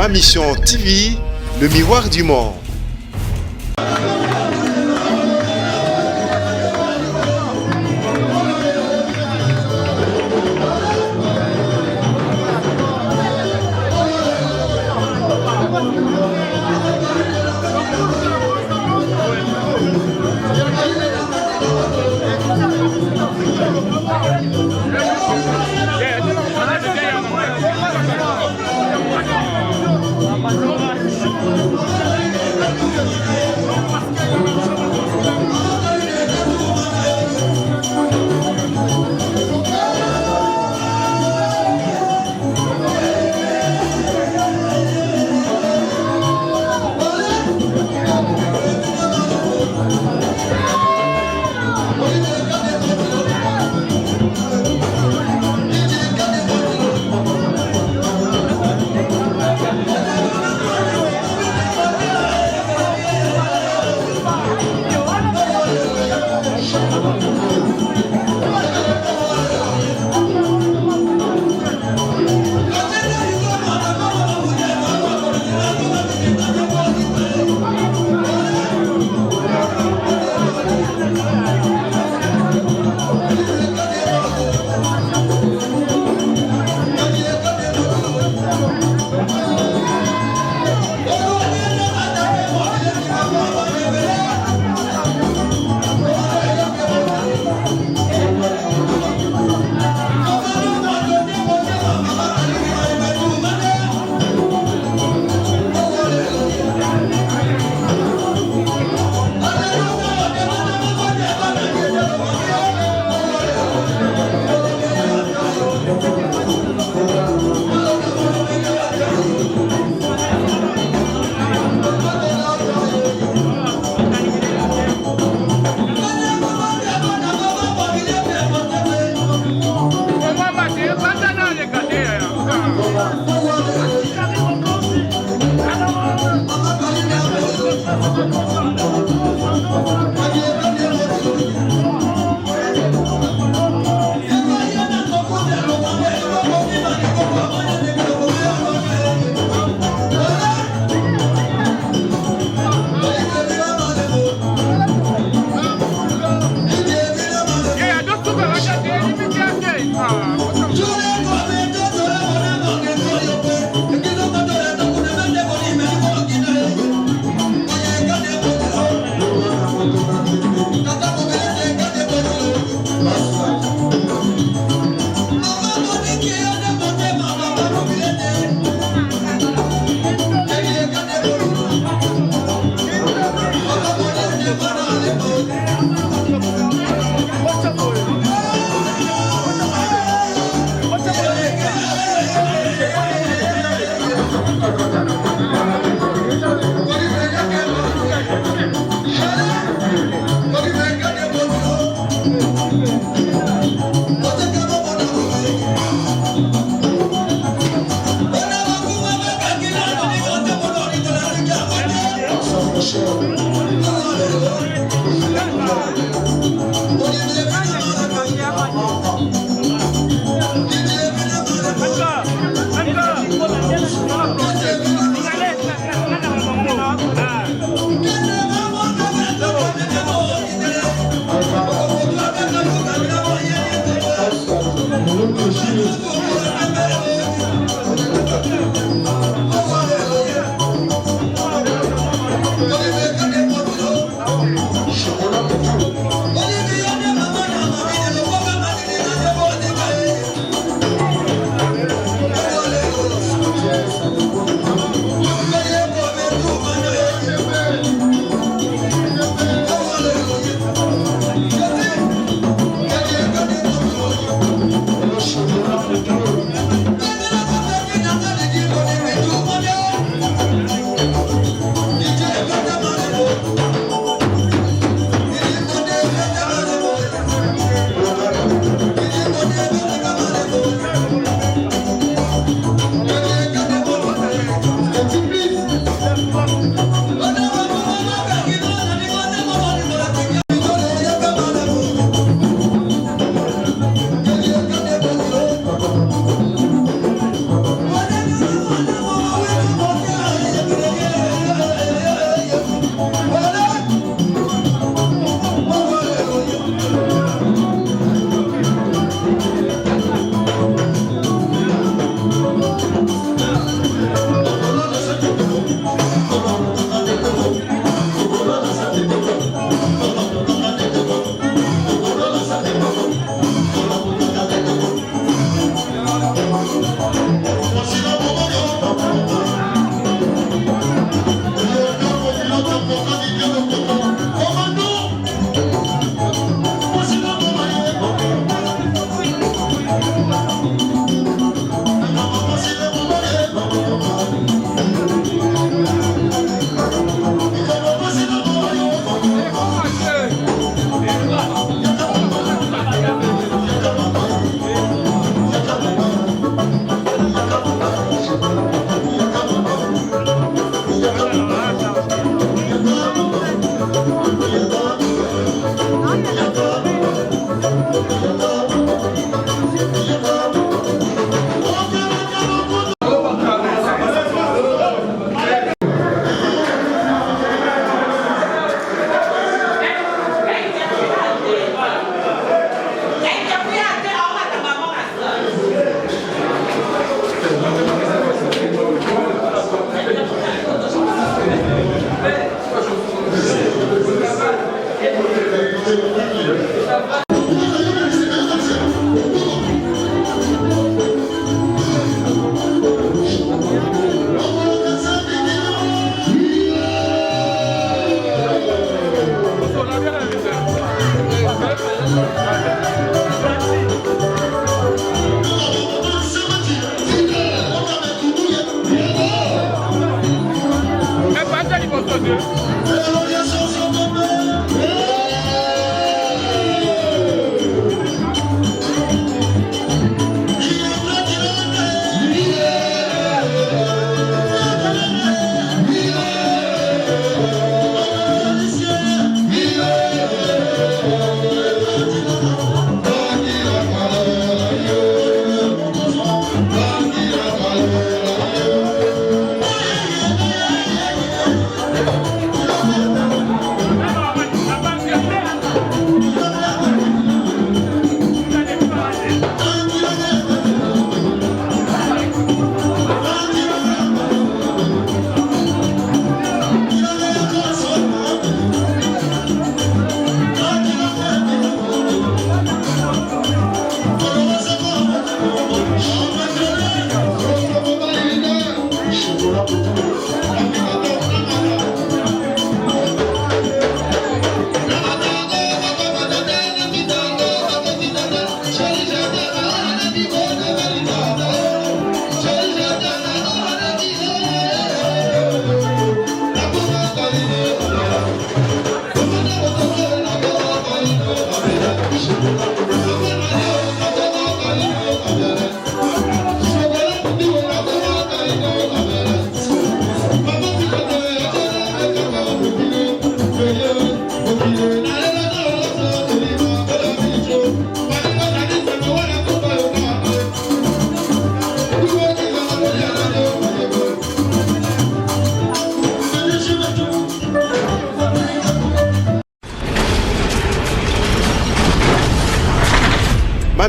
Ma Mission TV, le miroir du monde.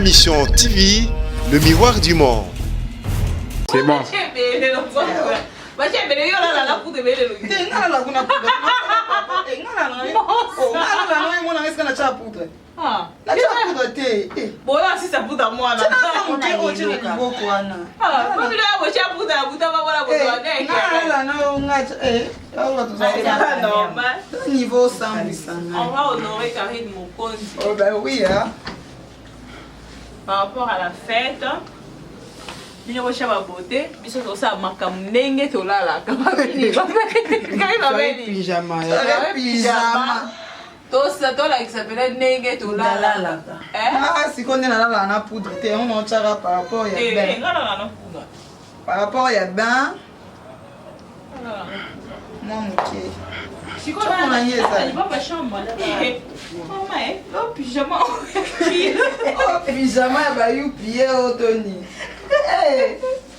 Mission TV, le miroir du monde. C'est bon. Niveau 100. On va honorer Karine Mokonzi. Oh ben oui, hein. Par rapport à la fête, nous avons la beauté, nous avons ça makamnenge tolala. Pyjama. Tout ça, tout là qui s'appelle nenge tolala. Ah, si on est là, on a poudre. On en tira par rapport à ben. Par rapport à ben. Moi, ok. Si on a une chambre, oh pyjama. Oh pyjama, bah you pied au Tony.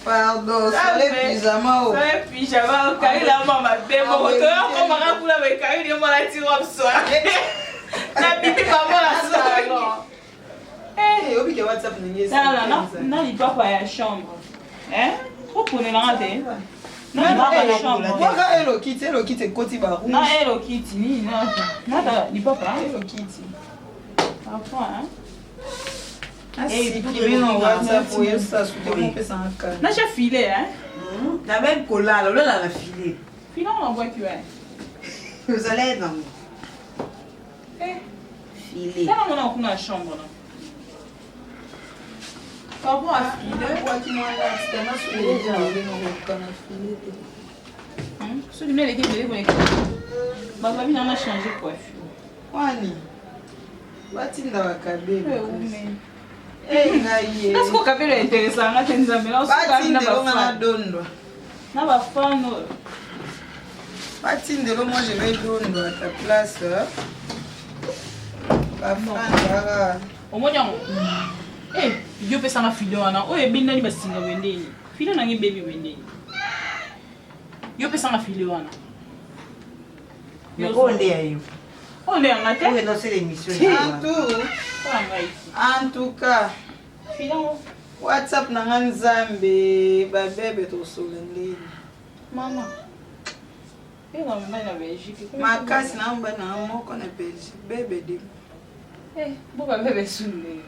Pardon, c'est le pyjama. C'est le pyjama. Quand il a maman bébé, mon retour, on m'a rappelé avec quand il est mal à tirer au soir. La bibi maman la soirée. Eh, obi ke WhatsApp ni ngezi. Non, il doit pas à la chambre. Hein? Trop pour les rater. Non, il doit pas à la chambre. Moi, Hello Kitty, Koti Barou. Non, Hello Kitty, ni non. Non, il doit pas. Hello Kitty. Parfois, hein? Et puis, il y a un WhatsApp pour ça, on peut s'en faire. Non, j'ai filé, hein? La même cola, là, là, la filée. Filé, on l'envoie tu es. Vous allez dans filé. Là, on a la chambre, là. Par rapport à filé, ce numéro était de l'école. Ma famille en a changé quoi. Wani. Batinda wakabe. Est-ce que kabelo est intéressant na tenzambe na batinda ngana dondo. Na ba fano. Batinda lo moi je vais dondo à ta place. Ba fanda. Omonya. Yo pesa na filho ana. O ebinda ni basinga wendeni. Filho na ngi baby wendeni. Yo pesa na filho ana. Mais on est à you. On est en On est tête. dans cette émission. En tout cas, Filho. WhatsApp na nzambe ba bebe to solendeni. Mama. Et on va na Belgique. Makasi na mba na moko na Belgique. Bebe de. Bon ba bébé soule.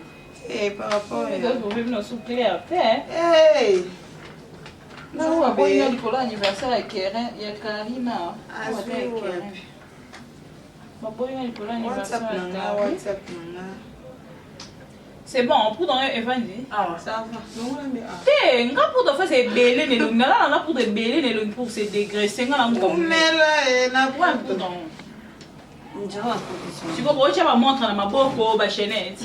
Par rapport à... Vous pouvez nous souffler à terre. Hey! Non, on va y aller pour l'anniversaire à Keren. Il y a Karina. WhatsApp. C'est bon, pour dans Evandi. Ah, Ça va. T'es, pour de faire c'est belé, ne l'on a pour de belé, ne l'on pour se dégraisser, on a un peu. Mais là, na Ouais, pour dans. on dirait un peu. Tu comprends, tu vas montrer à ma boko, ma chaînette.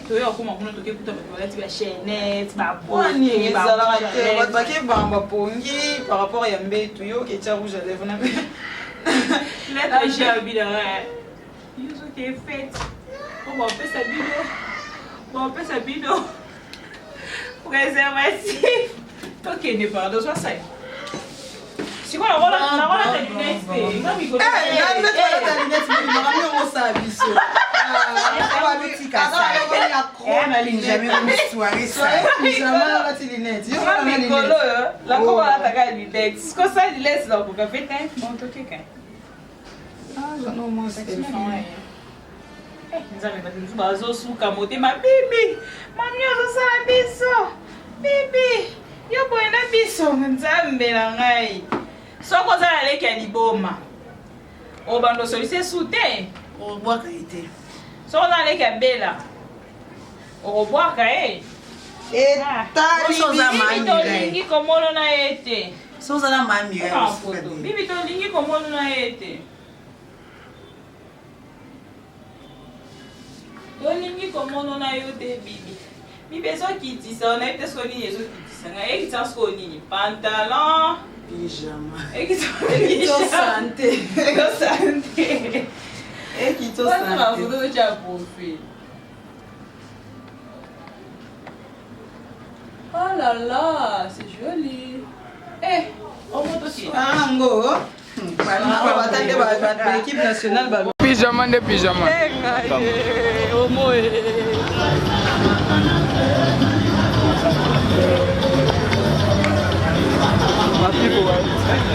Tu vois comment on peut écouter ma chaînette, ma Wani ezala te baki bamba pongi par rapport à mbetu yo ke tia rouge à lèvres na. Lettre j'ai habillé là. Ils ont été faites. On va faire sa vidéo. On va faire sa vidéo. Préservatif. Ok, n'est pas de 60. Si on a la lunette, c'est comme il faut. On n'allait jamais une soirée ça. La comment la taga lunette. Ce que ça lunette là pour faire un bon toqué quand. Ah, j'en ai moins c'est Nous avons pas tout bazo sous camoté ma bibi. Mami ozo sala biso. Bibi. Yo boyena biso nzambe na ngai. Soko za leki ya liboma. Obando solise soute. On boit qualité. Soko za leki ya bela. Obwaka et tali tolingi komono na ete. Sans la mamie. Bibi tolingi komono na ete. Tolingi komono na yo te bibi. Bibi so kitisa on a été soni yeso kitisa. Nga ekita soni pantalon. pyjama. Ekito santé. Ekito santé. Ekito Santé. La santé. photo de ta profil. Oh là là, c'est joli. Eh, on monte aussi. Ango. L'équipe nationale. pyjama de pyjama.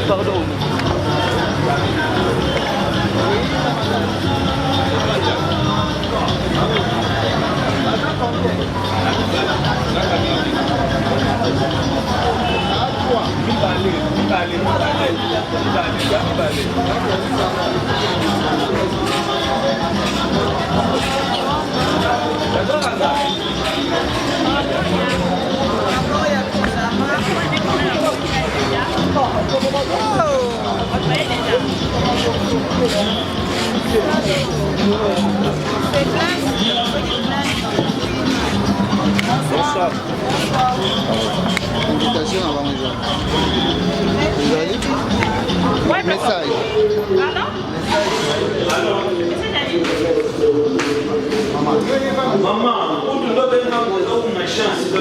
Pardon. Bonsoir. Invitation avant les gens. Vous avez dit message. Pardon? Maman, pour tu dois bien avoir une chance de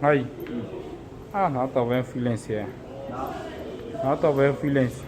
Aí. Ah, não, tá vendo influência. Não, tá vendo influência.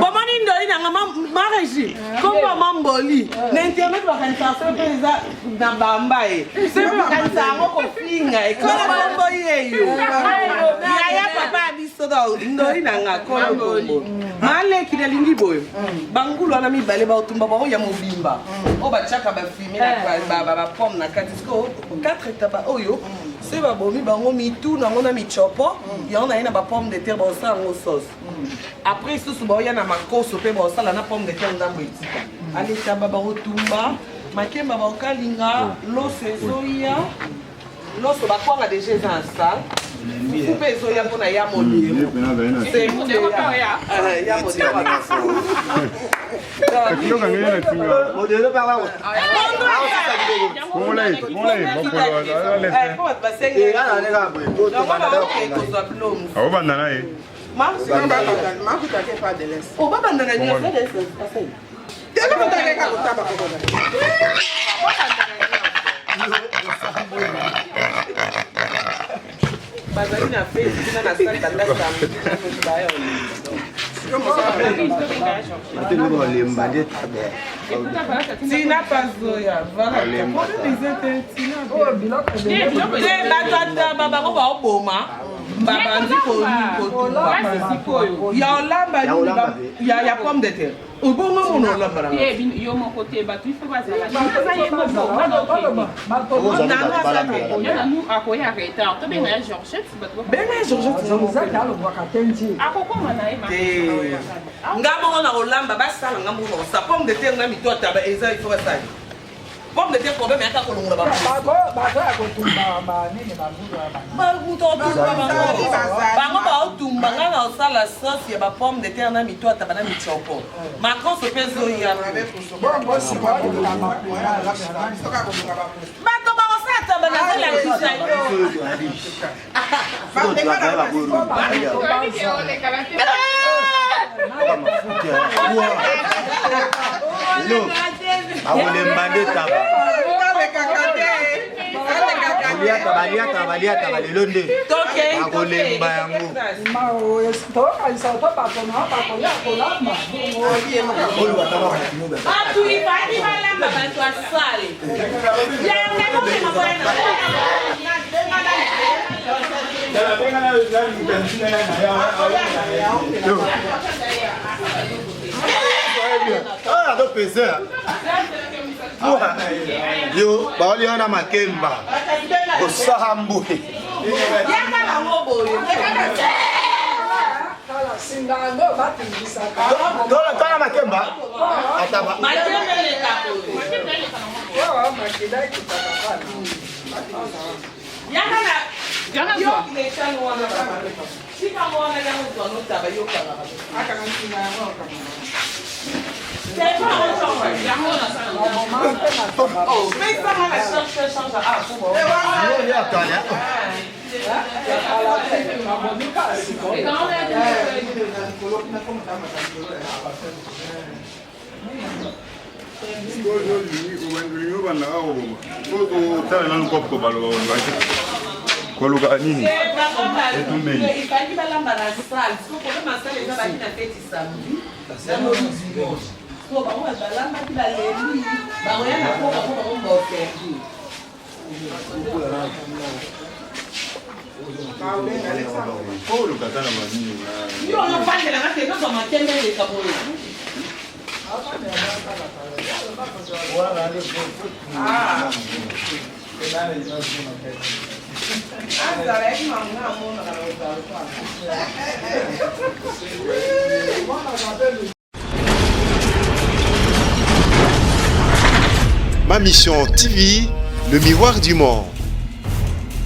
bomoni ndoi nanga maregi kombo mamboli na internet bakanisa sopenza na bamba e sepe bakanisa yango kofinga ekola kombo yeyo yaya papa abiso ndoi nanga kola kombo maleki nalingi boye bangulu wana mibale baotumba bao ya mobimba oyo batiaka bafilme na bapome na kati siko 4 etapa oyo se babomi bango mituna yango na michopo yango naye na bapomme de terre baosala yango sauce après lisusu baoya na makoso mpe baosala na pomme de terre nzambo etika aletaba baotumba makemba baokalinga loso ezoya loso bakwanga deja eza na sale fufu mpe ezoya mpona ya molimo bazali na fesi na sali tina pazoya batata bango baoboma babandi ya olamba ya pomme de terre obongo mono olamba yo moko te bato ifo bazala akoya retard tobenga ya Georgette benga ya Georgette akokoma na ye nga mongo na olamba basala nga mongo sa pomme de terre na mito ataba eza ifo basala pomme de terre problème yaka kolongola bango baotumba nga na osala sauce ya bapomme de terre na mito ataba na michopo makoso mpe ezoya bato baosala ataba nazelakisa akolembande taba baliata balelo nde akolemba yango bato ibandi balamba bato asale yo baoli wana makemba osaha mbue tola makemba ataba koluka nini ifandi balamba na sale sikokobe masale eza baki na feti samedi so bango balambaki balembi bakoya na po bango bango bokendi yo onofandelanga te nozo makembe eleka boye Ma Mission TV, le miroir du monde.